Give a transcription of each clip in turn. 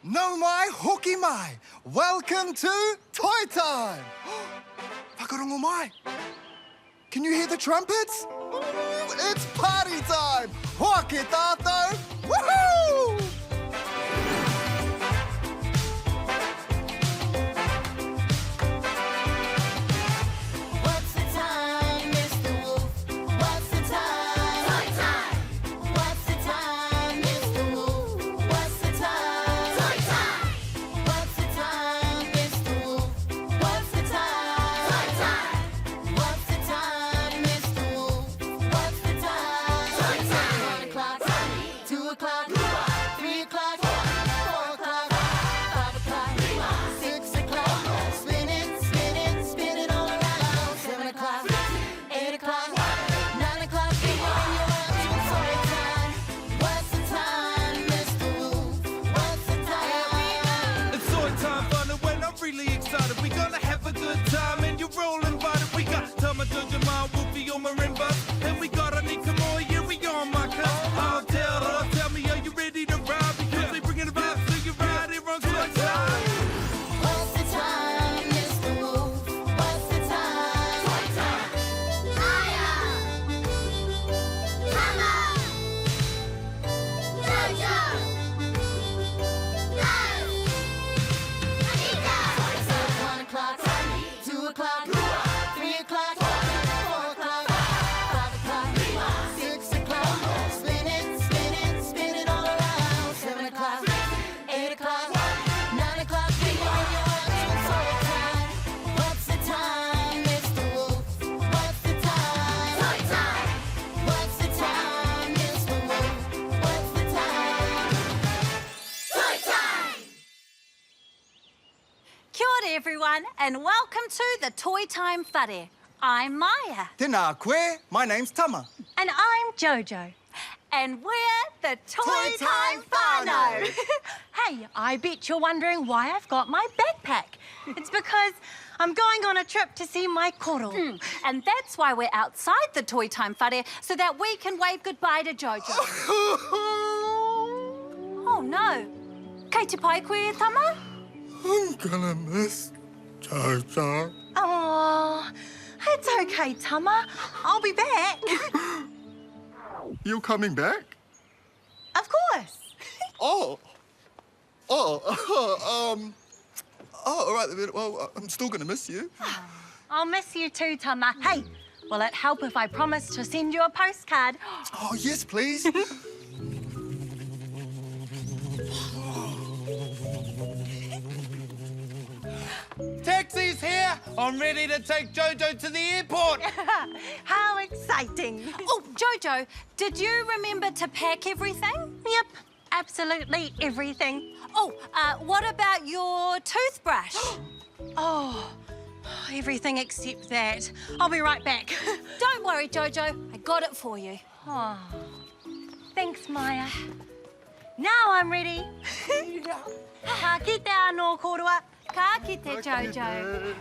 No mai, hoki mai. Welcome to Toy Time. Whakarongo mai. Can you hear the trumpets? It's party time. Hoki tātou. Woohoo! What's the time, Mr. Wolf? What's the time? Toy time! What's the time, Mr. Wolf? What's the time? Toy time! What's the time, Mr. Wolf? What's the time? Toy time! What's the time, Mr. Wolf? What's the time? Toy time! 1 o'clock, 2 o'clock, 3 o'clock, 4 o'clock, 5 o'clock, 6 o'clock. Spin it, spin it, spin it all around. 7 o'clock, 8 o'clock, 9 o'clock. When you're up to toy time. What's the time, Mr. Wolf? What's the time? It's toy time fun and when I'm really excited. We gonna have a good time and you're all invited. We got Tama, Jojo, Ma, Wolfie on marimba. And we got Anika Moore, yeah, we on my cuss. Tell me, are you ready to ride? Because we bringing the vibes to you right here on toy time. What's the time, Mr. Wolf? What's the time? Toy time. Aya! Tama! Jojo! Anika! 1 o'clock, 2 o'clock, 3 o'clock, 4 o'clock, 5 o'clock, 6 o'clock. Spin it, spin it, spin it all around. 7 o'clock, 8 o'clock, 9 o'clock. When you're up to toy time. What's the time, Mr. Wolf? What's the time? Toy time. What's the time, Mr. Wolf? What's the time? Toy time. Kia ora everyone and welcome to the Toy Time Whare. I'm Maya Tēnā koe, my name's Tama. and I'm Jojo and we're the Toy Time whānau. Hey, I bet you're wondering why I've got my backpack. It's because I'm going on a trip to see my koro. And that's why we're outside the Toy Time Whare so that we can wave goodbye to Jojo. Oh no. Kei te pai koe, Tama? I'm gonna miss Jojo. Oh, it's okay, Tama. I'll be back. You coming back? Of course. Oh, all right then. Well, I'm still gonna miss you. I'll miss you too, Tama. Hey, will it help if I promise to send you a postcard? Oh, yes, please. Taxi's here. I'm ready to take Jojo to the airport. How exciting. Oh, Jojo, did you remember to pack everything? Yep, absolutely everything. Oh, what about your toothbrush? Oh, everything except that. I'll be right back. Don't worry, Jojo. I got it for you. Oh, thanks, Maya. Now I'm ready. Ka kite anō korua. Ka kite, Jojo.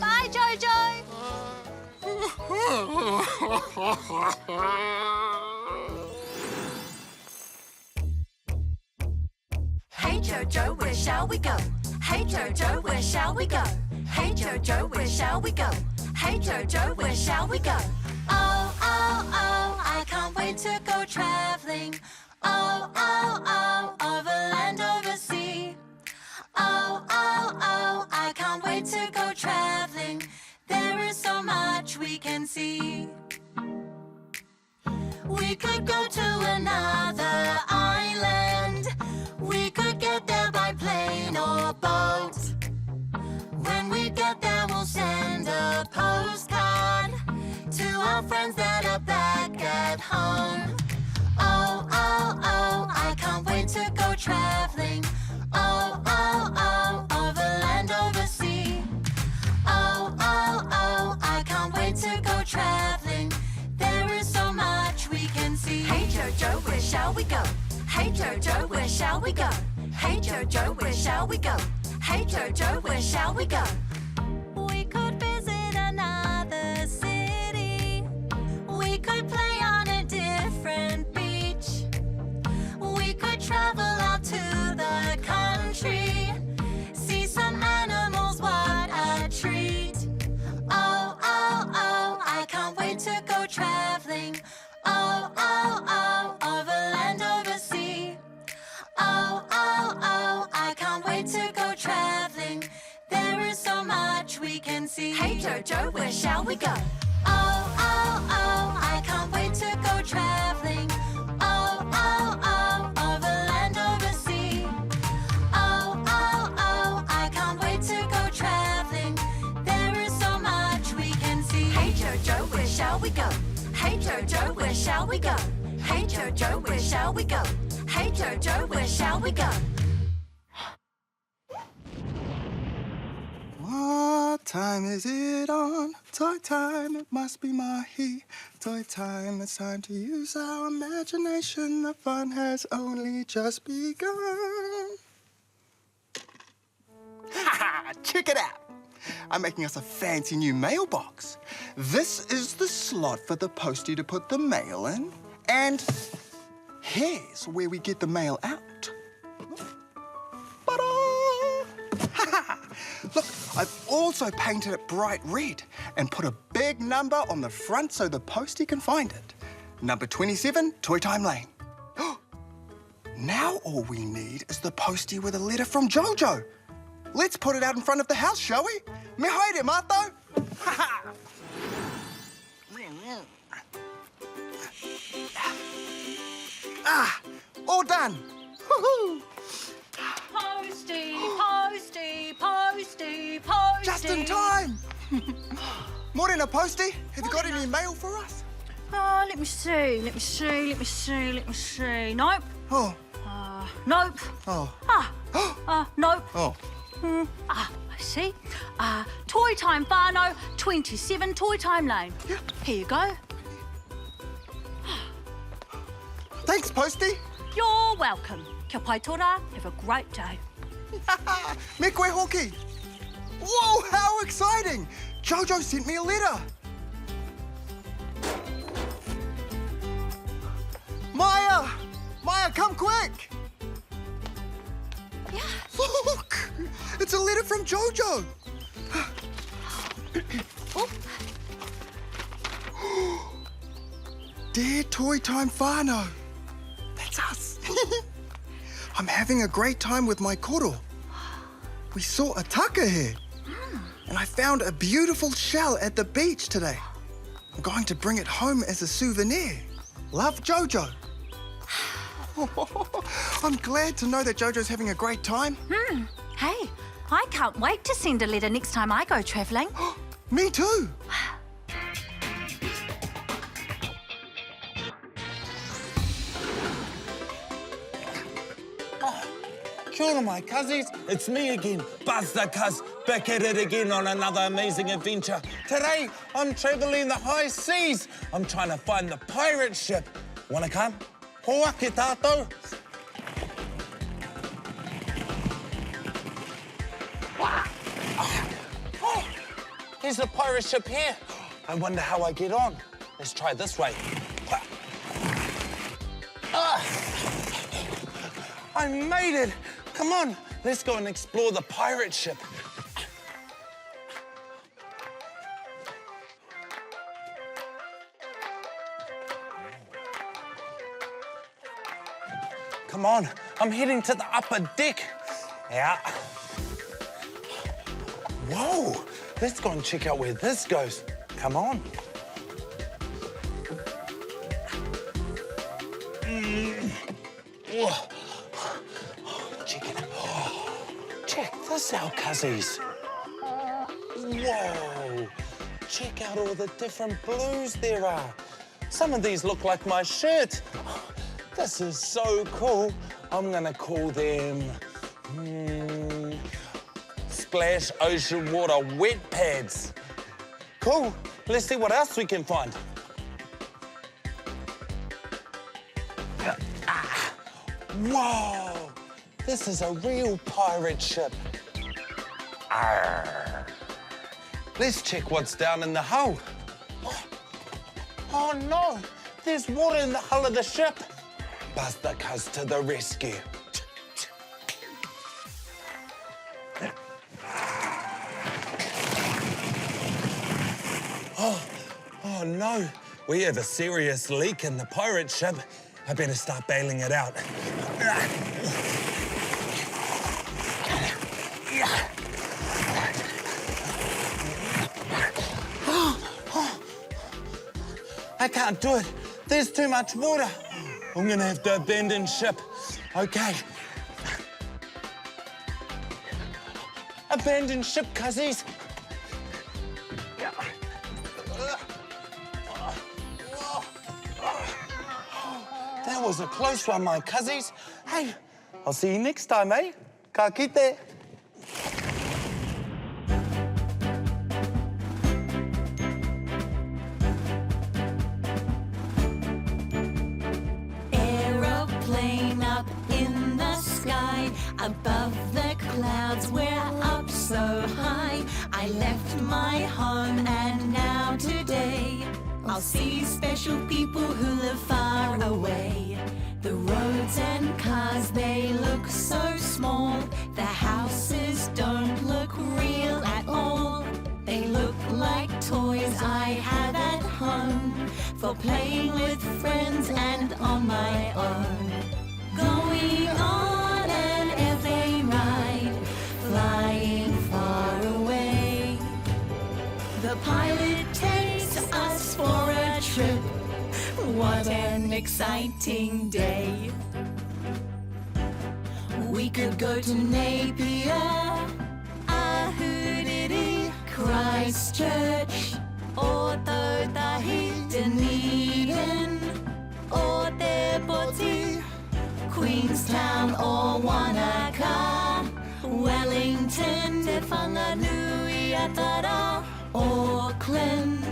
Bye, Jojo. Hey Jojo, where shall we go? Hey Jojo, where shall we go? Hey Jojo, where shall we go? Hey Jojo, where shall we go? Oh, oh, oh, I can't wait to go traveling. Oh, oh, oh, over land, over sea. Oh, oh, oh, I can't wait to go traveling. There is so much we can see. We could go to another island. We could get there by plane or boat. When we get there, we'll send a postcard to our friends that are back at home. Oh, oh, oh, I can't wait to go traveling. Oh, oh, oh, over land, over sea. Oh, oh, oh, I can't wait to go traveling. There is so much we can see. Hey Jojo, where shall we go? Hey Jojo, where shall we go? Hey Jojo, where shall we go? Hey Jojo, where shall we go? We could much we can see. Hey Jojo, where shall we go? Oh, oh, oh, I can't wait to go traveling. Oh, oh, oh, over land, over sea. Oh, oh, oh, I can't wait to go traveling. There is so much we can see. Hey Jojo, where shall we go? Hey Jojo, where shall we go? Hey Jojo, where shall we go? Hey Jojo, where shall we go? What time is it on? Toy time, it must be mahi. Toy time, it's time to use our imagination. The fun has only just begun. Ha! Check it out. I'm making us a fancy new mailbox. This is the slot for the postie to put the mail in. And here's where we get the mail out. Ta-da! Look, I've also painted it bright red and put a big number on the front so the postie can find it. Number 27, Toy Time Lane. Now all we need is the postie with a letter from Jojo. Let's put it out in front of the house, shall we? Me haere, Mato. All done. Woohoo! Postie, postie, postie, postie. Just in time. Morena, postie. Have you got any mail for us? Let me see. Nope. Oh. Nope. Oh. Nope. Oh. I see. Toy Time Whānau, 27 Toy Time Lane. Yeah. Here you go. Thanks, postie. You're welcome. Kia pai tora. Have a great day. Me koe hoki. Whoa, how exciting! Jojo sent me a letter. Maya! Maya, come quick! Yeah. Look! It's a letter from Jojo. Dear Toy Time Whānau. That's us. I'm having a great time with my koro. We saw a taka here. And I found a beautiful shell at the beach today. I'm going to bring it home as a souvenir. Love, Jojo. I'm glad to know that Jojo's having a great time. Hey, I can't wait to send a letter next time I go travelling. Me too. Kia ora, my cuzzies. It's me again, Buzz the Cuz, back at it again on another amazing adventure. Today, I'm travelling the high seas. I'm trying to find the pirate ship. Wanna come? Hoa ki tātou. Oh, there's the pirate ship here. I wonder how I get on. Let's try this way. I made it. Come on, let's go and explore the pirate ship. Come on, I'm heading to the upper deck. Yeah. Whoa, let's go and check out where this goes. Come on. Whoa. Check it out. Check this out, cuzzies. Whoa. Check out all the different blues there are. Some of these look like my shirt. This is so cool. I'm gonna call them Splash Ocean Water Wet Pads. Cool. Let's see what else we can find. Whoa! This is a real pirate ship. Arr. Let's check what's down in the hull. Oh no! There's water in the hull of the ship. Buzz the Cuz to the rescue. Oh no! We have a serious leak in the pirate ship. I better start bailing it out. I can't do it. There's too much water. I'm gonna have to abandon ship. Okay. Abandon ship, cuzzies. That was a close one, my cuzzies. Hey, I'll see you next time, eh? Ka kite. Aeroplane up in the sky, above the clouds, we're up so high. I left my home and now today I'll see special people who live far away. The roads and cars, they look so small. The houses don't look real at all. They look like toys I had at home for playing with friends and on my own. Going on an airplane ride, flying far away. The pilot takes us for a trip. What an exciting day. We could go to Napier, Ahuriri, Christchurch, or Totahi, Dunedin, or Te Poti, Queenstown or Wanaka, Wellington, Te Whanganui Atara, Auckland,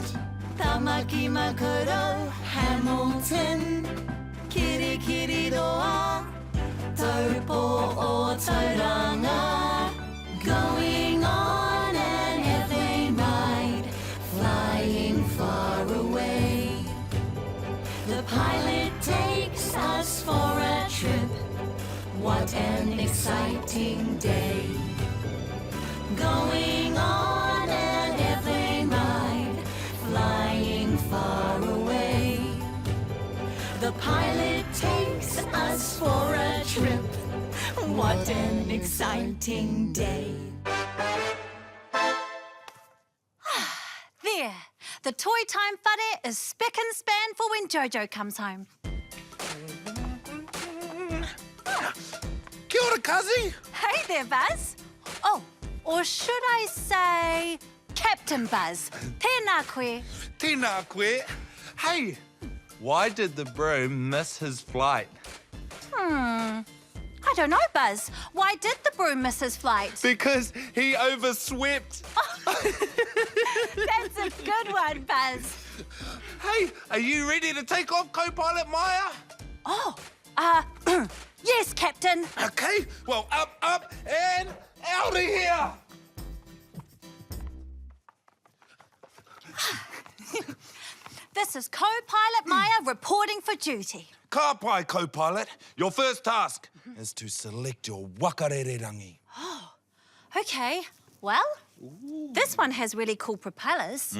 Tamaki Makaurau, Hamilton, Kirikiriroa, Taupo or Tauranga. Going on an airplane ride, flying far away. The pilot takes us for a trip. What an exciting day. Going on an airplane ride, flying far away. The pilot takes us for a trip. What an exciting day. There. The Toy Time whare is spick and span for when Jojo comes home. Kia ora, cuzzy. Hey there, Buzz. Oh, or should I say Captain Buzz? Tēnā koe. Tēnā koe. Hey, why did the broom miss his flight? I don't know, Buzz. Why did the broom miss his flight? Because he overswept. That's a good one, Buzz. Hey, are you ready to take off, co-pilot Maya? Oh, yes, Captain. Okay, well, up, and out of here. This is co-pilot Maya reporting for duty. Ka pai, co-pilot. Your first task is to select your wakarererangi. Okay, well, this one has really cool propellers.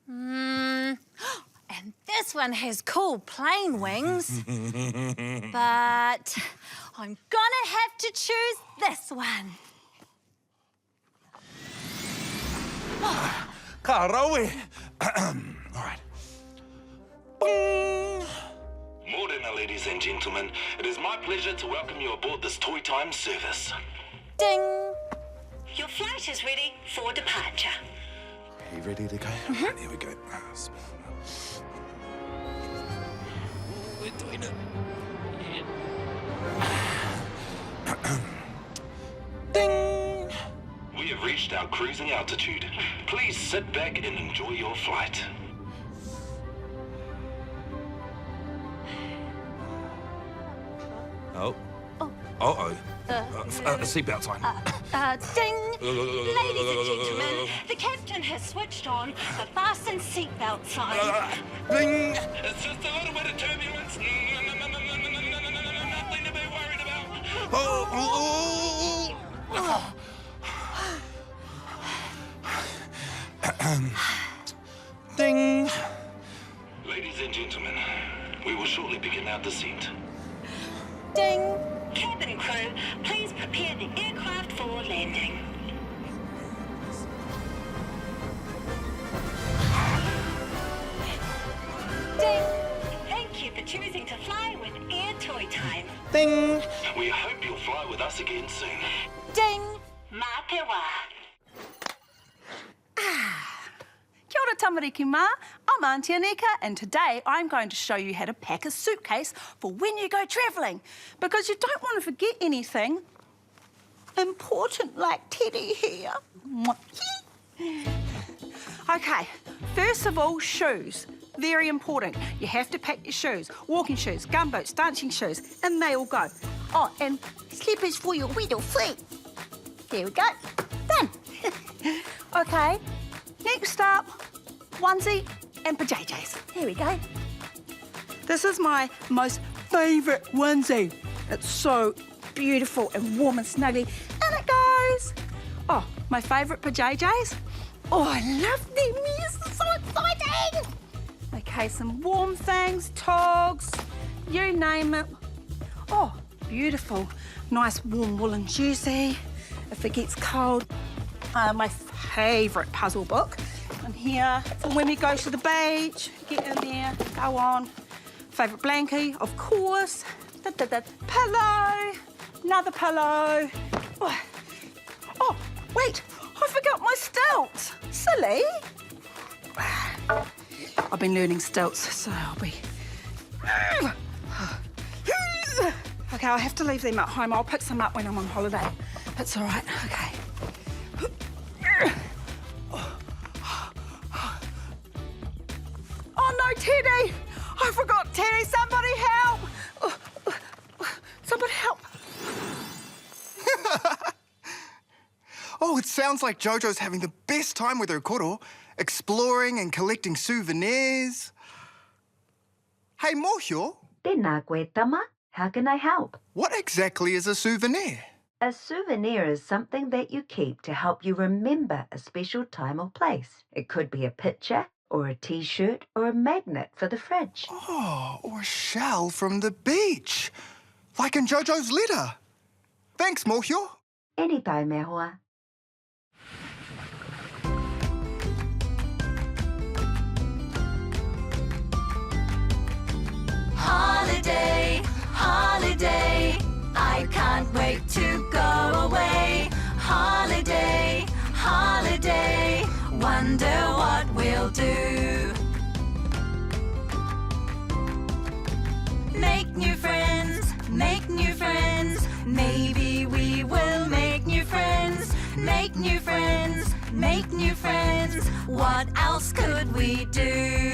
And this one has cool plane wings. But I'm gonna have to choose this one. Ka rawe. All right. Bing. Morena, ladies and gentlemen. It is my pleasure to welcome you aboard this Toy Time service. Ding. Your flight is ready for departure. Are you ready to go? Right, here we go. We're doing it. Ding! We have reached our cruising altitude. Please sit back and enjoy your flight. Oh. Uh-oh. Seatbelt time. Ding. Ladies and gentlemen, the captain has switched on the fasten seatbelt sign. Bling! It's just a little bit of turbulence. Nothing to be worried about. Ding! Ladies and gentlemen, we will shortly begin our descent. Ding. Cabin crew, please prepare the aircraft for landing. Ding! We hope you'll fly with us again soon. Ding! Mā te wā. Kia ora tamariki mā, I'm Auntie Anika and today I'm going to show you how to pack a suitcase for when you go travelling because you don't want to forget anything important like Teddy here. Okay, first of all, shoes. Very important. You have to pack your shoes. Walking shoes, gumboots, dancing shoes, and they all go. Oh, and slippers for your little feet. There we go. Done. Okay, next up, onesie and PJs. Here we go. This is my most favourite onesie. It's so beautiful and warm and snuggly. And it goes. Oh, my favourite PJs. Oh, I love them. Yes, it's so exciting. Okay, some warm things, togs, you name it. Oh, beautiful. Nice warm woolen jersey if it gets cold. My favourite puzzle book. And here, for when we go to the beach, get in there, go on. Favourite blankie, of course. Pillow, another pillow. Oh, wait, I forgot my stilts. Silly. I've been learning stilts, so I'll be... Okay, I'll have to leave them at home. I'll pick some up when I'm on holiday. That's all right, okay. Oh, no, Teddy! I forgot Teddy. Somebody help! Somebody help! Oh, it sounds like Jojo's having the best time with her koro, exploring and collecting souvenirs. Hey, Mohio, Tēnā koe, Tama. How can I help? what exactly is a souvenir? A souvenir is something that you keep to help you remember a special time or place. It could be a picture, or a T-shirt, or a magnet for the fridge. Oh, or a shell from the beach, like in Jojo's letter. Thanks, Mohio. Anytime, e hoa. Holiday, holiday, I can't wait to go away. Holiday, holiday, wonder what we'll do. Make new friends, maybe we will make new friends. Make new friends, what else could we do?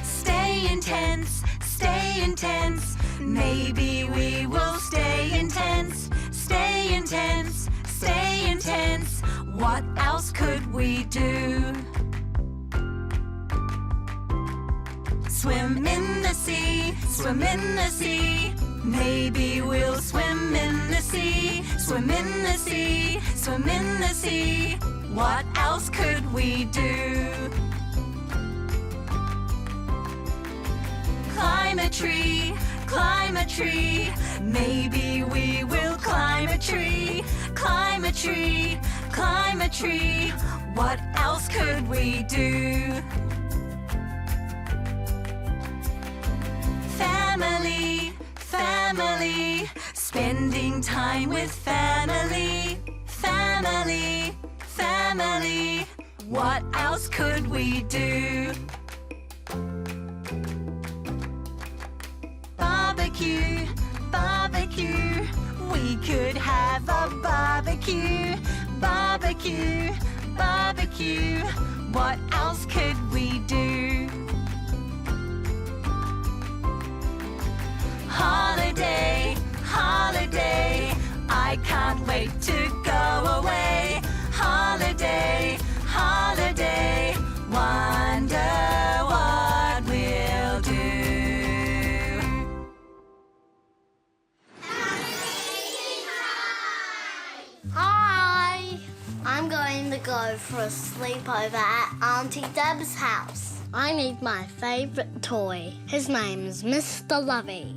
Stay intense, maybe we will stay intense. Stay intense, what else could we do? Swim in the sea, maybe we'll swim in the sea. Swim in the sea, what else could we do? Climb a tree, maybe we will climb a tree. Climb a tree, what else could we do? Family, spending time with family. Family, what else could we do? Barbecue, we could have a barbecue. Barbecue, what else could we do? Holiday, I can't wait to go away. Holiday, wonder what we'll do. Hi! I'm going to go for a sleepover at Auntie Deb's house. I need my favourite toy. His name is Mr. Lovey.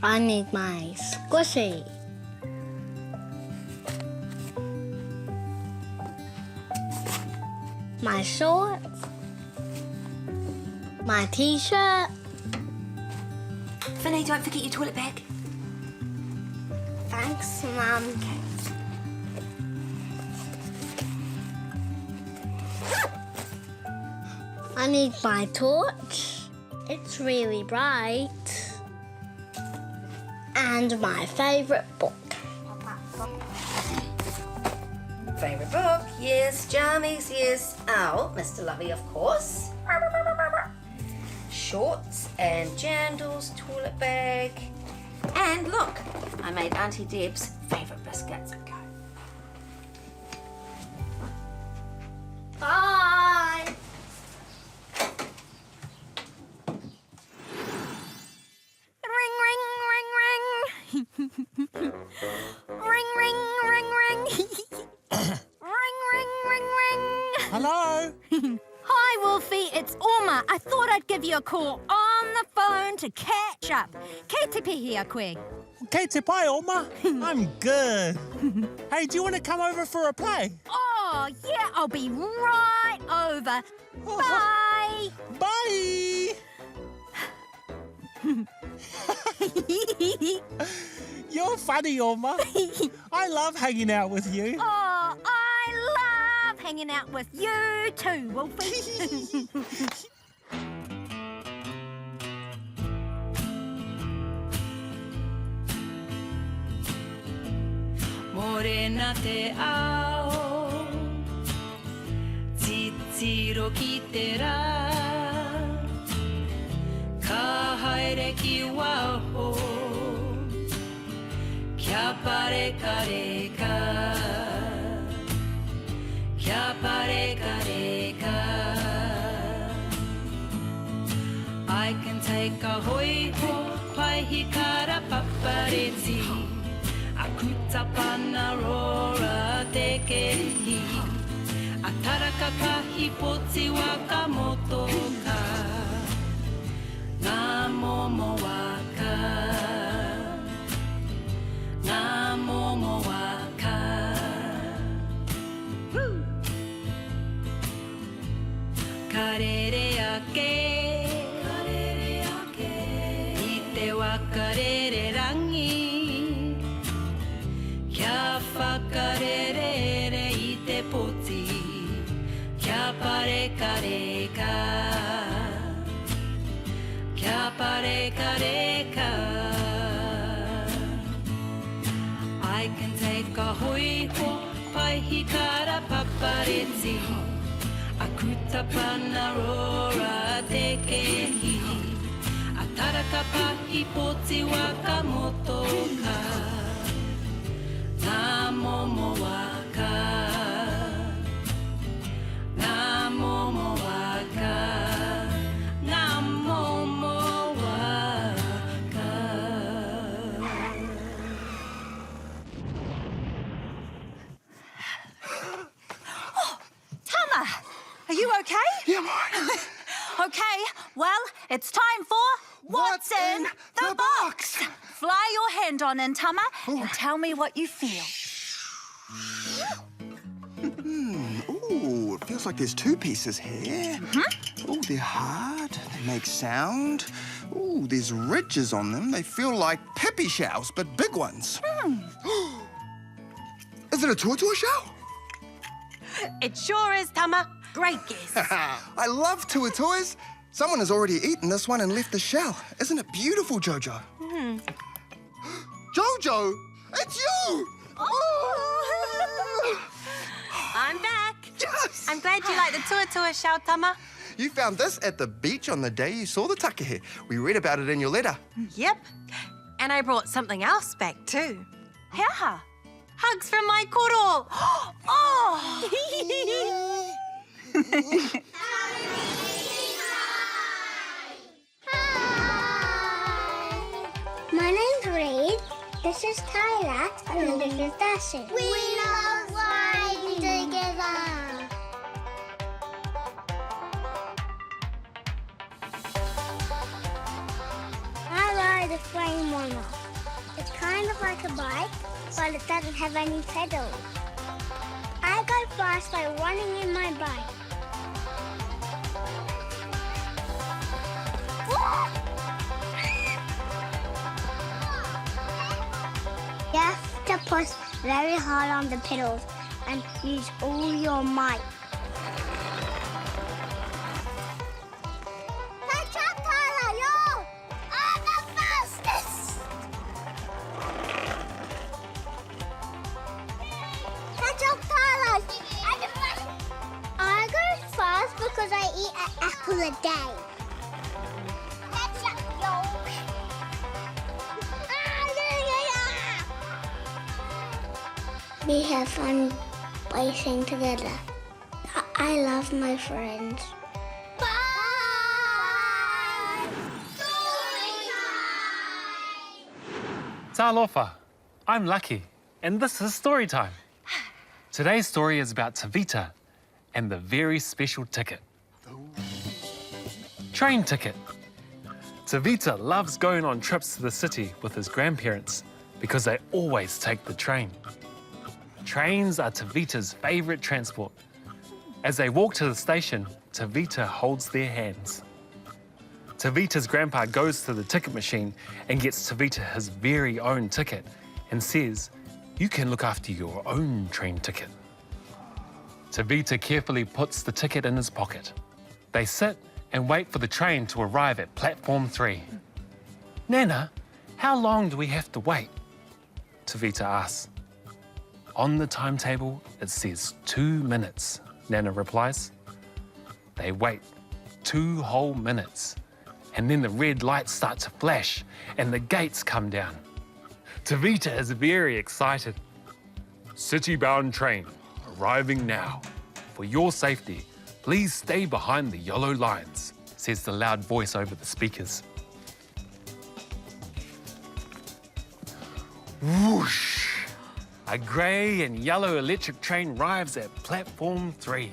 I need my squishy. My shorts. my t-shirt. Finny, don't forget your toilet bag. Thanks, Mum. I need my torch. It's really bright. And my favourite book. Favourite book? Yes, jammies, yes. Oh, Mr. Lovey, of course. Shorts and jandals, toilet bag. And look, I made Auntie Deb's favourite biscuits. Go. Bye. Ring, ring, ring, ring. Ring, ring, ring, ring. Ring, ring, ring, ring. Hello? Hi, Wolfie. It's Oma. I thought I'd give you a call on the phone to catch up. Kei te pihi a koe. Kei te pai, Oma. I'm good. Hey, do you want to come over for a play? Oh, yeah, I'll be right over. Bye. Bye! You're funny, Oma. I love hanging out with you. Oh, I love hanging out with you too, Wolfie. Morena te ao, titiro ki te rā, ka haere ki waho, kia pareka reka, kia pareka reka. I can take a hoi ho, paihi kara papareti. Akuta pana rora te kehi, a taraka kahi poti wakamoto ka, ngā momo waka, ngā momo waka. Karere ake, i te wakarere rangi, kia whakarere i te poti, kia pareka reka, kia pareka reka. I can take a hoi ho, paihi kara papareti, akuta pana rora te kehi, a taraka pahi poti wakamoto ka. Ngā momo waka, ngā momo waka, ngā momo waka. Tama, are you okay? Yeah, I'm all right. Okay, well, it's time for What's in the box? Fly your hand on in, Tama, and tell me what you feel. Ooh, it feels like there's two pieces here. Ooh, they're hard. They make sound. Ooh, there's ridges on them. They feel like peppy shells, but big ones. Is it a tuatua shell? It sure is, Tama. Great guess. I love tuatuas. Someone has already eaten this one and left the shell. Isn't it beautiful, Jojo? Jojo, it's you! I'm back. Yes! I'm glad you like the tuatua shell, Tama. You found this at the beach on the day you saw the takahe. We read about it in your letter. Yep. And I brought something else back too. Hea. Hugs from my koro. Oh! My name's Reed. This is Tyler. And this is Darcy. We love riding together. I ride a flame mono. It's kind of like a bike, but it doesn't have any pedals. I go fast by running in my bike. You have to push very hard on the pedals and use all your might. Catch up, Tyler! You are the fastest! Catch up, Tyler! I go fast because I eat an apple a day. Catch up, yo! We have fun racing together. I love my friends. Bye! Talofa, I'm Lucky, and this is story time. Today's story is about Tavita and the very special ticket. Train ticket. Tavita loves going on trips to the city with his grandparents because they always take the train. Trains are Tavita's favourite transport. As they walk to the station, Tavita holds their hands. Tavita's grandpa goes to the ticket machine and gets Tavita his very own ticket and says, "You can look after your own train ticket." Tavita carefully puts the ticket in his pocket. They sit and wait for the train to arrive at platform 3. "Nana, how long do we have to wait?" Tavita asks. "On the timetable, it says 2 minutes," Nana replies. They wait 2 whole minutes, and then the red lights start to flash and the gates come down. Tavita is very excited. "City-bound train, arriving now. For your safety, please stay behind the yellow lines," says the loud voice over the speakers. Whoosh! A grey and yellow electric train arrives at platform 3.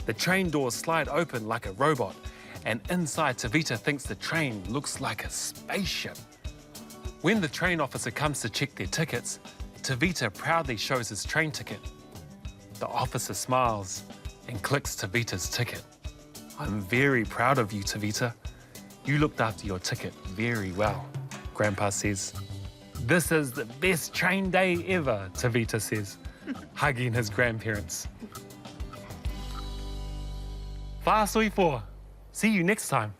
The train doors slide open like a robot, and inside Tavita thinks the train looks like a spaceship. When the train officer comes to check their tickets, Tavita proudly shows his train ticket. The officer smiles and clicks Tavita's ticket. "I'm very proud of you, Tavita. You looked after your ticket very well," Grandpa says. "This is the best train day ever," Tavita says, hugging his grandparents. Fa soi fo. See you next time.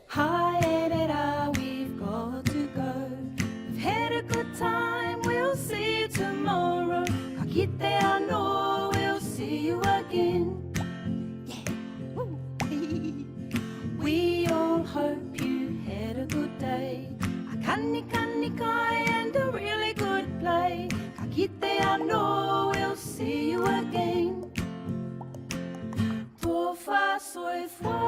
Hi, Edita, we've got to go. We've had a good time, we'll see you tomorrow. Ka kite anō, we'll see you again. We all hope you had a good day. A kani kai and a really good play. Ka kite anō, we'll see you again. Tō wha soi fo.